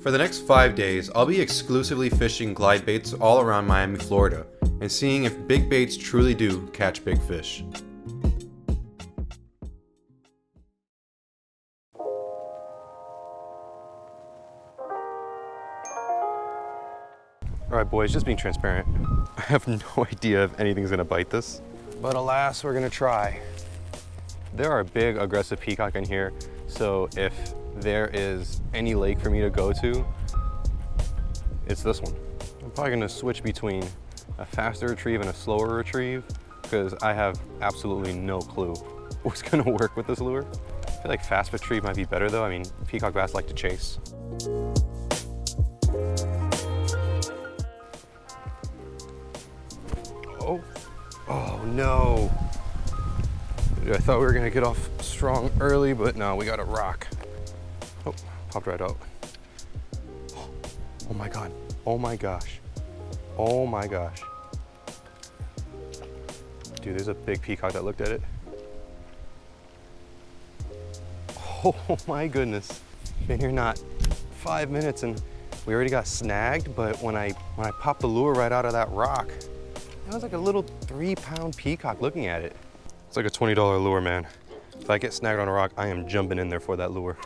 For the next 5 days, I'll be exclusively fishing glide baits all around Miami, Florida, and seeing if big baits truly do catch big fish. Alright boys, just being transparent. I have no idea if anything's gonna bite this, but alas, we're gonna try. There are big aggressive peacock in here, so if there is any lake for me to go to, it's this one. I'm probably gonna switch between a faster retrieve and a slower retrieve because I have absolutely no clue what's gonna work with this lure. I feel like fast retrieve might be better though. I mean, peacock bass like to chase. Oh no. I thought we were gonna get off strong early, but no, we got a rock. Oh, popped right out. Oh my God, oh my gosh. Oh my gosh. Dude, there's a big peacock that looked at it. Oh my goodness. Been here not 5 minutes and we already got snagged, but when I popped the lure right out of that rock, it was like a little 3-pound peacock looking at it. It's like a $20 lure, man. If I get snagged on a rock, I am jumping in there for that lure.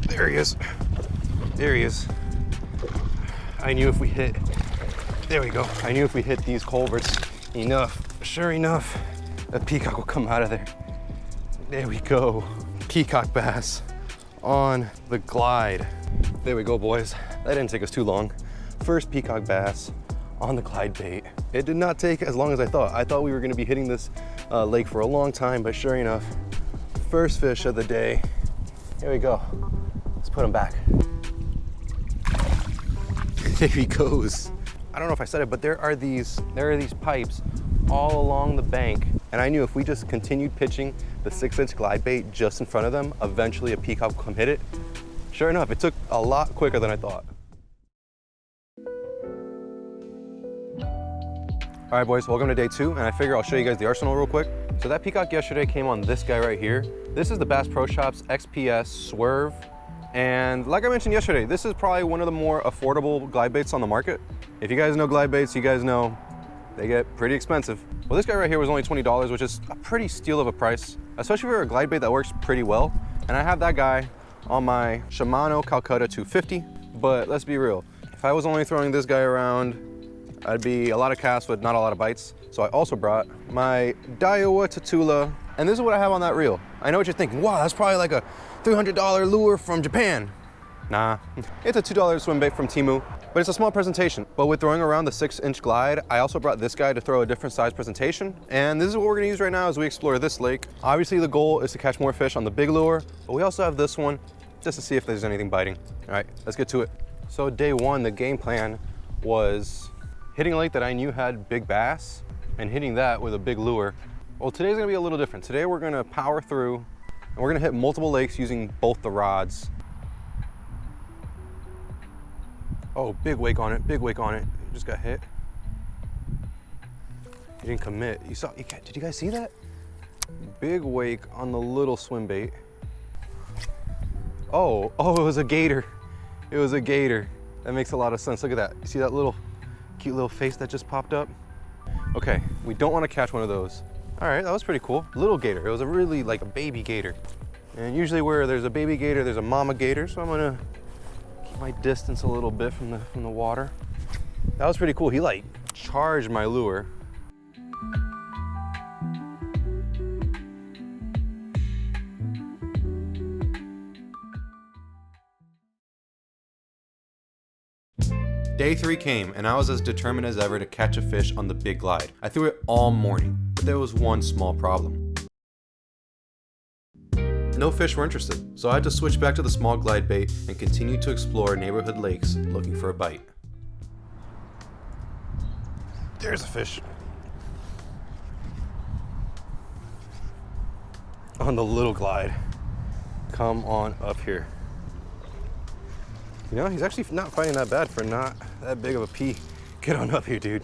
There he is. There he is. I knew if we hit, there we go. I knew if we hit these culverts enough, sure enough, a peacock will come out of there. There we go. Peacock bass on the glide. There we go, boys. That didn't take us too long. First peacock bass on the glide bait. It did not take as long as I thought. I thought we were gonna be hitting this lake for a long time, but sure enough, first fish of the day. Here we go. Let's put him back. There he goes. I don't know if I said it, but there are these pipes all along the bank. And I knew if we just continued pitching the 6-inch glide bait just in front of them, eventually a peacock would come hit it. Sure enough, it took a lot quicker than I thought. All right, boys, welcome to day 2. And I figure I'll show you guys the arsenal real quick. So that peacock yesterday came on this guy right here. This is the Bass Pro Shops XPS Swerve. And like I mentioned yesterday, this is probably one of the more affordable glide baits on the market. If you guys know glide baits, you guys know they get pretty expensive. Well, this guy right here was only $20, which is a pretty steal of a price, especially for a glide bait that works pretty well. And I have that guy on my Shimano Calcutta 250, but let's be real. If I was only throwing this guy around, I'd be a lot of casts with not a lot of bites. So I also brought my Daiwa Tatula, and this is what I have on that reel. I know what you're thinking, wow, that's probably like a $300 lure from Japan. Nah, it's a $2 swim bait from Temu, but it's a small presentation. But with throwing around the 6-inch glide, I also brought this guy to throw a different size presentation. And this is what we're gonna use right now as we explore this lake. Obviously the goal is to catch more fish on the big lure, but we also have this one just to see if there's anything biting. All right, let's get to it. So day 1, the game plan was hitting a lake that I knew had big bass and hitting that with a big lure. Well, today's gonna be a little different. Today we're gonna power through and we're gonna hit multiple lakes using both the rods. Oh, big wake on it, big wake on it. Just got hit. He didn't commit. Did you guys see that? Big wake on the little swim bait. Oh, it was a gator. It was a gator. That makes a lot of sense. Look at that. You see that little cute little face that just popped up? Okay, we don't want to catch one of those. All right, that was pretty cool. Little gator. It was a really like a baby gator. And usually where there's a baby gator, there's a mama gator. So I'm gonna keep my distance a little bit from the water. That was pretty cool. He like charged my lure. Day 3 came, and I was as determined as ever to catch a fish on the big glide. I threw it all morning, but there was one small problem. No fish were interested, so I had to switch back to the small glide bait and continue to explore neighborhood lakes looking for a bite. There's a fish. On the little glide. Come on up here. You know, he's actually not fighting that bad for not that big of a pea. Get on up here, dude.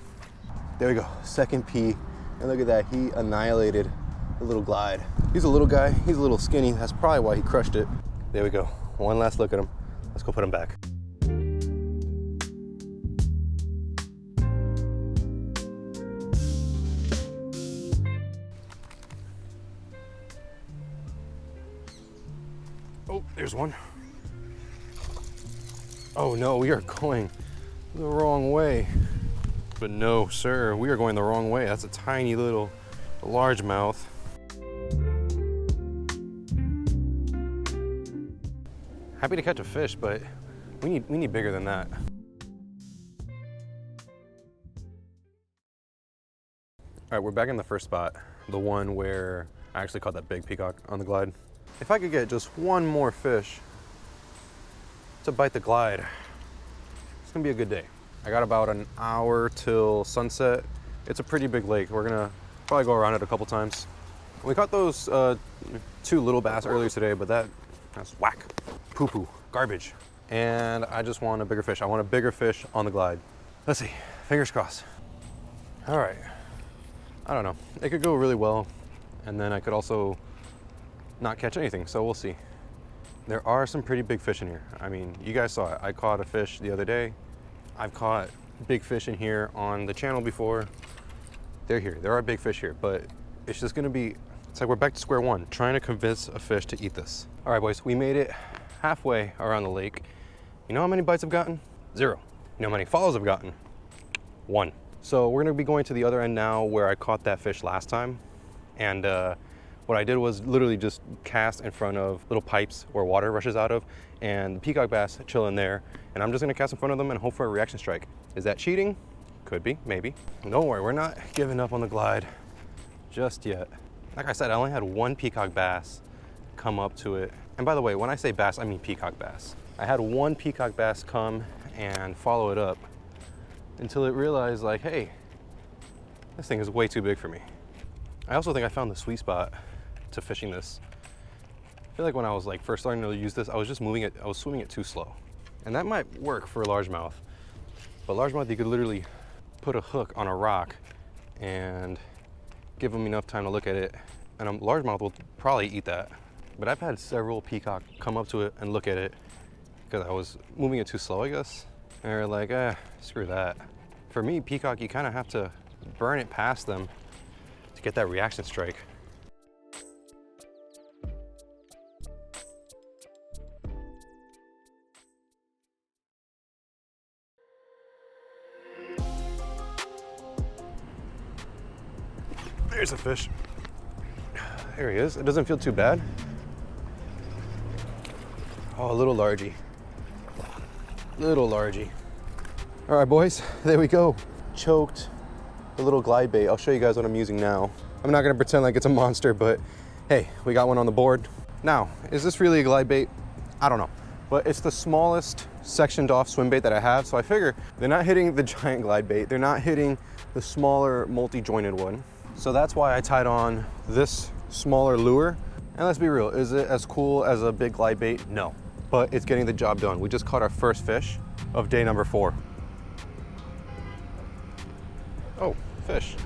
There we go, second pea. And look at that, he annihilated the little glide. He's a little guy, he's a little skinny. That's probably why he crushed it. There we go, one last look at him. Let's go put him back. Oh, there's one. Oh no, we are going the wrong way. But no, sir, we are going the wrong way. That's a tiny little largemouth. Happy to catch a fish, but we need bigger than that. All right, we're back in the first spot, the one where I actually caught that big peacock on the glide. If I could get just one more fish to bite the glide, it's gonna be a good day. I got about an hour till sunset. It's a pretty big lake. We're gonna probably go around it a couple times. We caught those 2 little bass earlier today, but that's whack, poo-poo, garbage. And I just want a bigger fish. I want a bigger fish on the glide. Let's see, fingers crossed. All right, I don't know. It could go really well, and then I could also not catch anything, so we'll see. There are some pretty big fish in here. I mean, you guys saw it. I caught a fish the other day. I've caught big fish in here on the channel before. They're here, there are big fish here, but it's just gonna be, it's like we're back to square one, trying to convince a fish to eat this. All right, boys, we made it halfway around the lake. You know how many bites I've gotten? 0. You know how many follows I've gotten? 1. So we're gonna be going to the other end now where I caught that fish last time. And what I did was literally just cast in front of little pipes where water rushes out of, and the peacock bass chill in there. And I'm just gonna cast in front of them and hope for a reaction strike. Is that cheating? Could be, maybe. Don't worry, we're not giving up on the glide just yet. Like I said, I only had 1 peacock bass come up to it. And by the way, when I say bass, I mean peacock bass. I had 1 peacock bass come and follow it up until it realized, like, hey, this thing is way too big for me. I also think I found the sweet spot to fishing this. I feel like when I was like first starting to use this, I was just moving it, I was swimming it too slow. And that might work for a largemouth. But largemouth, you could literally put a hook on a rock and give them enough time to look at it, and a largemouth will probably eat that. But I've had several peacock come up to it and look at it because I was moving it too slow, I guess. And they're like, screw that. For me, peacock, you kind of have to burn it past them to get that reaction strike. There's a fish. There he is. It doesn't feel too bad. Oh, a little largy. Little largy. All right, boys, there we go. Choked the little glide bait. I'll show you guys what I'm using now. I'm not gonna pretend like it's a monster, but hey, we got one on the board. Now, is this really a glide bait? I don't know, but it's the smallest sectioned off swim bait that I have, so I figure they're not hitting the giant glide bait. They're not hitting the smaller multi-jointed one. So that's why I tied on this smaller lure. And let's be real, is it as cool as a big glide bait? No, but it's getting the job done. We just caught our first fish of day number 4. Oh, fish.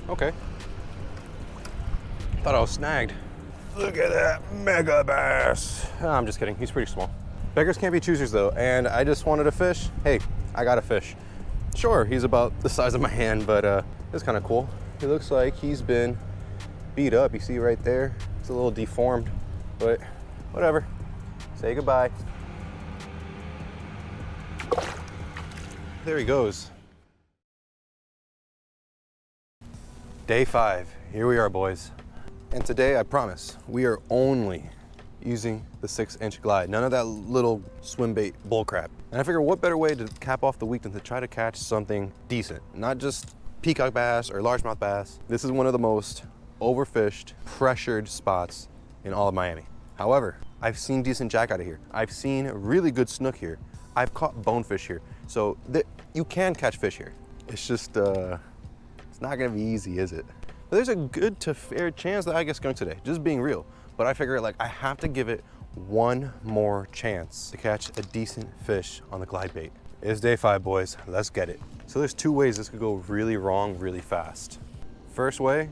Okay. Thought I was snagged. Look at that mega bass. I'm just kidding, he's pretty small. Beggars can't be choosers though, and I just wanted a fish. Hey, I got a fish. Sure, he's about the size of my hand, but it's kind of cool. He looks like he's been beat up. You see right there? It's a little deformed, but whatever. Say goodbye. There he goes. Day 5. Here we are, boys. And today, I promise, we are only using the 6-inch glide. None of that little swim bait bullcrap. And I figure what better way to cap off the week than to try to catch something decent, not just peacock bass or largemouth bass. This is one of the most overfished, pressured spots in all of Miami. However, I've seen decent jack out of here. I've seen really good snook here. I've caught bonefish here. So you can catch fish here. It's just, it's not gonna be easy, is it? But there's a good to fair chance that I get skunked today, just being real. But I figure like I have to give it one more chance to catch a decent fish on the glide bait. It's day 5, boys. Let's get it. So there's 2 ways this could go really wrong really fast. First way,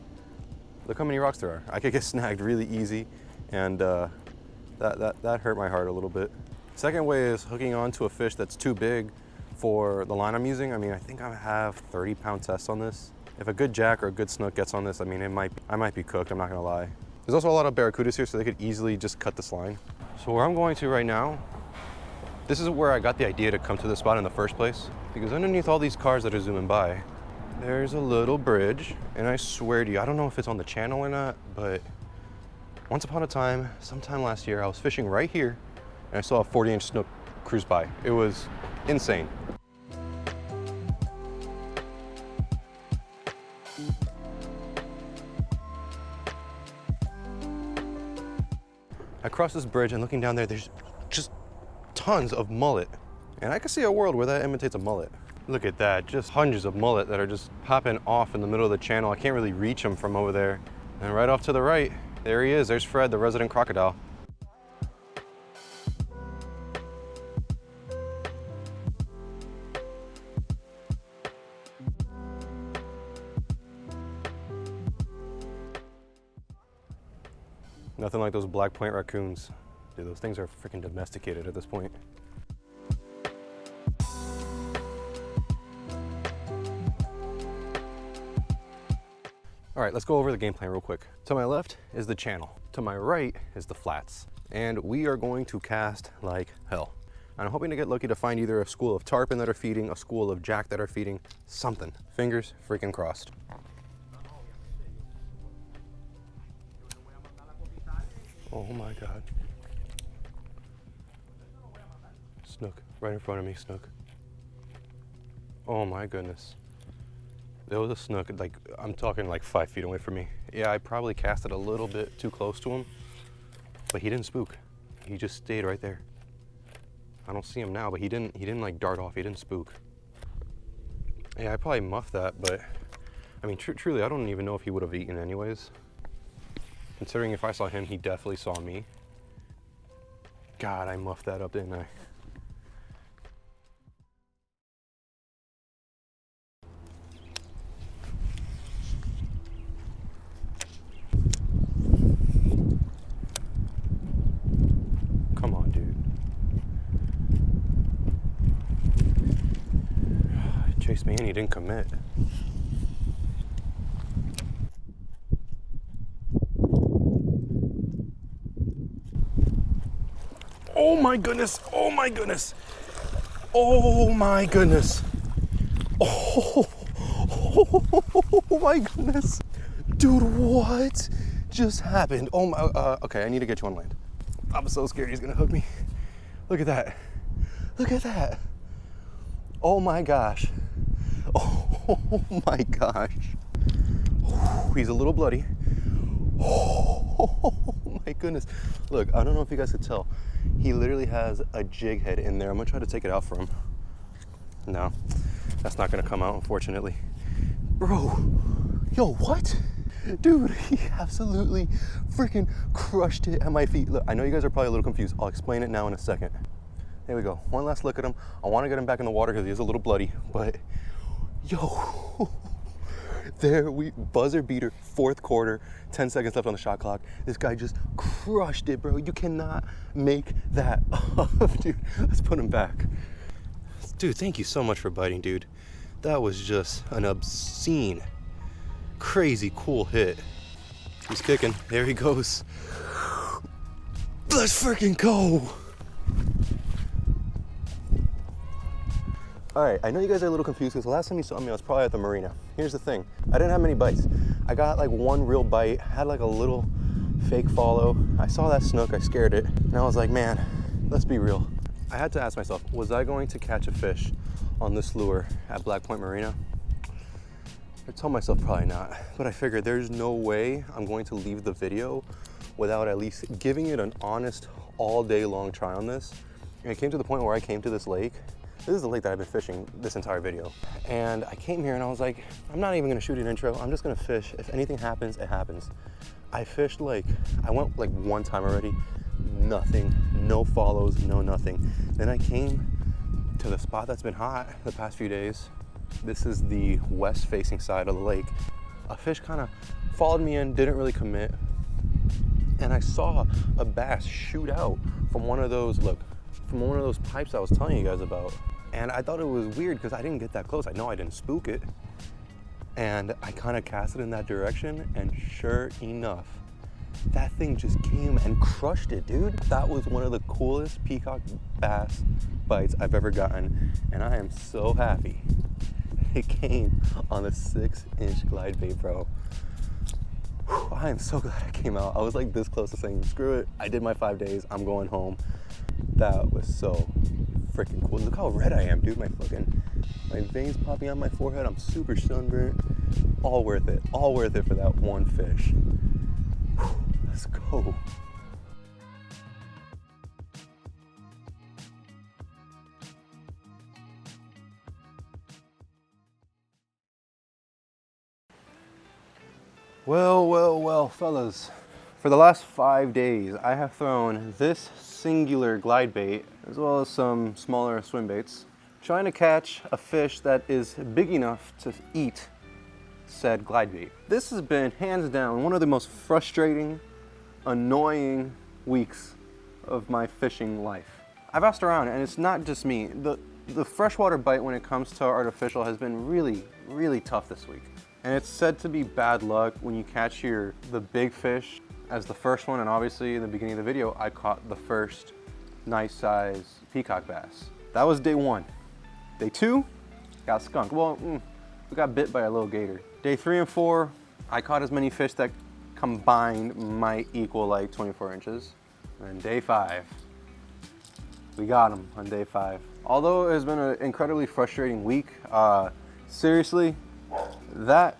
look how many rocks there are. I could get snagged really easy, and that hurt my heart a little bit. Second way is hooking onto a fish that's too big for the line I'm using. I mean, I think I have 30-pound test on this. If a good jack or a good snook gets on this, I mean, I might be cooked, I'm not gonna lie. There's also a lot of barracudas here, so they could easily just cut this line. So where I'm going to right now, this is where I got the idea to come to this spot in the first place, because underneath all these cars that are zooming by, there's a little bridge, and I swear to you, I don't know if it's on the channel or not, but once upon a time, sometime last year, I was fishing right here, and I saw a 40-inch snook cruise by. It was insane. I crossed this bridge, and looking down there, there's just tons of mullet. And I can see a world where that imitates a mullet. Look at that, just hundreds of mullet that are just popping off in the middle of the channel. I can't really reach them from over there. And right off to the right, there he is. There's Fred, the resident crocodile. Nothing like those black point raccoons. Dude, those things are freaking domesticated at this point. All right, let's go over the game plan real quick. To my left is the channel. To my right is the flats. And we are going to cast like hell. And I'm hoping to get lucky to find either a school of tarpon that are feeding, a school of jack that are feeding, something. Fingers freaking crossed. Oh my God. Snook, right in front of me, snook. Oh my goodness. There was a snook, like, I'm talking like 5 feet away from me. Yeah, I probably cast it a little bit too close to him, but he didn't spook. He just stayed right there. I don't see him now, but he didn't like dart off, he didn't spook. Yeah, I probably muffed that, but I mean, truly, I don't even know if he would have eaten anyways. Considering if I saw him, he definitely saw me. God, I muffed that up, didn't I? Come on, dude. He chased me and he didn't commit. Oh my goodness, oh my goodness, oh my goodness, oh my goodness. Dude, what just happened? Oh my, okay, I need to get you on land. I'm so scared he's gonna hook me. Look at that, look at that. Oh my gosh, oh my gosh. He's a little bloody. Oh my goodness. Look, I don't know if you guys could tell. He literally has a jig head in there. I'm gonna try to take it out for him. No, that's not gonna come out, unfortunately. Bro, yo, what? Dude, he absolutely freaking crushed it at my feet. Look, I know you guys are probably a little confused. I'll explain it now in a second. There we go. One last look at him. I wanna get him back in the water because he is a little bloody, but yo, there we, buzzer beater, 4th quarter, 10 seconds left on the shot clock. This guy just crushed it, bro. You cannot make that up, dude. Let's put him back. Dude, thank you so much for biting, dude. That was just an obscene, crazy cool hit. He's kicking, there he goes. Let's freaking go. All right, I know you guys are a little confused because the last time you saw me, I was probably at the marina. Here's the thing, I didn't have many bites. I got like one real bite, had like a little fake follow. I saw that snook, I scared it, and I was like, man, let's be real. I had to ask myself, was I going to catch a fish on this lure at Black Point Marina? I told myself probably not, but I figured there's no way I'm going to leave the video without at least giving it an honest all day long try on this. And it came to the point where I came to this lake. This is the lake that I've been fishing this entire video. And I came here and I was like, I'm not even gonna shoot an intro. I'm just gonna fish. If anything happens, it happens. I fished like, I went like one time already. nothing, no follows, no nothing. Then I came to the spot that's been hot the past few days. This is the west facing side of the lake. A fish kind of followed me in, didn't really commit. And I saw a bass shoot out from one of those, look, from one of those pipes I was telling you guys about. And I thought it was weird because I didn't get that close. I know I didn't spook it. And I kind of cast it in that direction, and sure enough, that thing just came and crushed it, dude. That was one of the coolest peacock bass bites I've ever gotten, and I am so happy. It came on a 6-inch Glidebait, bro. Whew, I am so glad it came out. I was like this close to saying, screw it, I did my 5 days, I'm going home. That was so freaking cool. Look how red I am, dude. My veins popping on my forehead. I'm super sunburnt. All worth it for that one fish. Whew, let's go. Well, fellas. For the last 5 days, I have thrown this singular glide bait, as well as some smaller swim baits, trying to catch a fish that is big enough to eat said glide bait. This has been, hands down, one of the most frustrating, annoying weeks of my fishing life. I've asked around, and it's not just me. The freshwater bite when it comes to artificial has been really tough this week. And it's said to be bad luck when you catch the big fish as the first one, and obviously in the beginning of the video, I caught the first nice size peacock bass. That was day 1. Day 2, got skunked. Well, we got bit by a little gator. Day 3 and 4, I caught as many fish that combined might equal like 24 inches. And day 5, we got them on day 5. Although it has been an incredibly frustrating week, seriously, that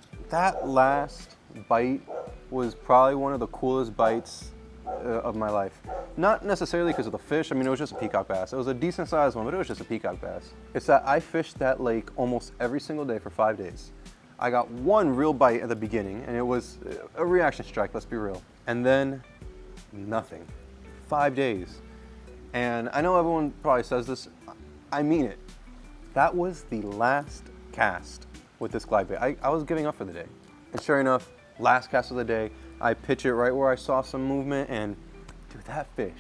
last bite was probably one of the coolest bites of my life. Not necessarily because of the fish. I mean, it was just a peacock bass. It was a decent sized one, but it was just a peacock bass. It's that I fished that lake almost every single day for 5 days. I got one real bite at the beginning, and it was a reaction strike, let's be real. And then nothing. 5 days. And I know everyone probably says this, I mean it. That was the last cast with this glide bait. I was giving up for the day. And sure enough, last cast of the day, I pitch it right where I saw some movement, and dude, that fish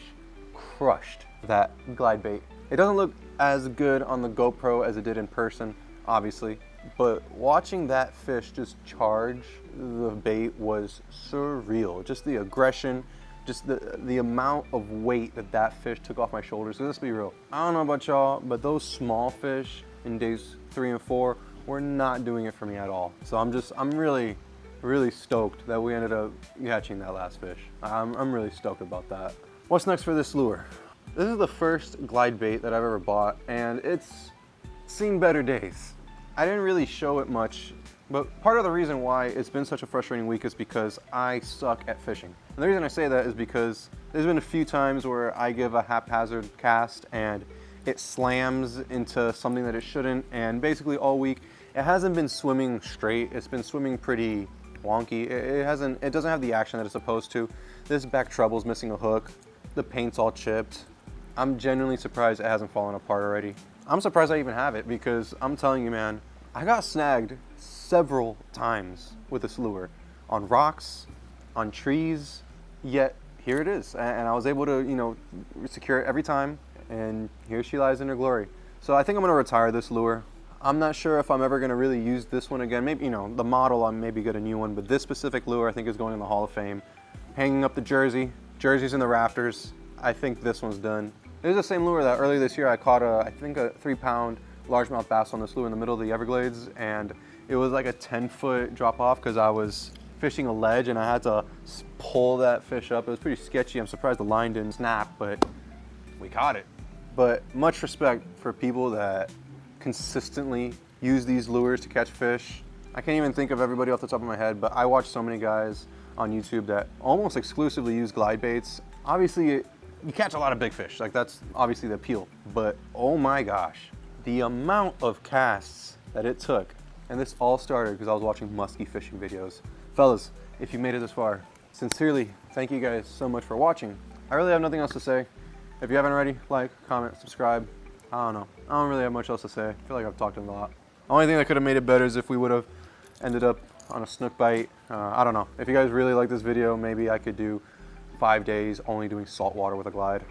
crushed that glide bait. It doesn't look as good on the GoPro as it did in person, obviously, but watching that fish just charge the bait was surreal. Just the aggression, just the amount of weight that fish took off my shoulders. So let's be real. I don't know about y'all, but those small fish in days 3 and 4 were not doing it for me at all. So I'm really stoked that we ended up catching that last fish. I'm really stoked about that. What's next for this lure? This is the first glide bait that I've ever bought, and it's seen better days. I didn't really show it much, but part of the reason why it's been such a frustrating week is because I suck at fishing. And the reason I say that is because there's been a few times where I give a haphazard cast and it slams into something that it shouldn't, and basically all week it hasn't been swimming straight. It's been swimming pretty wonky. It doesn't have the action that it's supposed to. This back trouble's missing a hook. The paint's all chipped. I'm genuinely surprised it hasn't fallen apart already. I'm surprised I even have it, because I'm telling you, man, I got snagged several times with this lure on rocks, on trees, yet here it is. And I was able to, you know, secure it every time, and here she lies in her glory. So I think I'm gonna retire this lure. I'm not sure if I'm ever gonna really use this one again. Maybe, you know, the model, I'm maybe get a new one, but this specific lure I think is going in the Hall of Fame. Hanging up the jersey's in the rafters. I think this one's done. It is the same lure that earlier this year I caught I think a 3-pound largemouth bass on this lure in the middle of the Everglades, and it was like a 10-foot drop off because I was fishing a ledge and I had to pull that fish up. It was pretty sketchy. I'm surprised the line didn't snap, but we caught it. But much respect for people that consistently use these lures to catch fish. I can't even think of everybody off the top of my head, but I watch so many guys on YouTube that almost exclusively use glide baits. Obviously, you catch a lot of big fish, like that's obviously the appeal, but oh my gosh, the amount of casts that it took. And this all started because I was watching musky fishing videos. Fellas, if you made it this far, sincerely, thank you guys so much for watching. I really have nothing else to say. If you haven't already, like, comment, subscribe. I don't know. I don't really have much else to say. I feel like I've talked a lot. The only thing that could have made it better is if we would have ended up on a snook bite. I don't know. If you guys really like this video, maybe I could do 5 days only doing saltwater with a glide.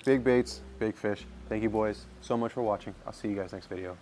Big baits, big fish. Thank you boys so much for watching. I'll see you guys next video.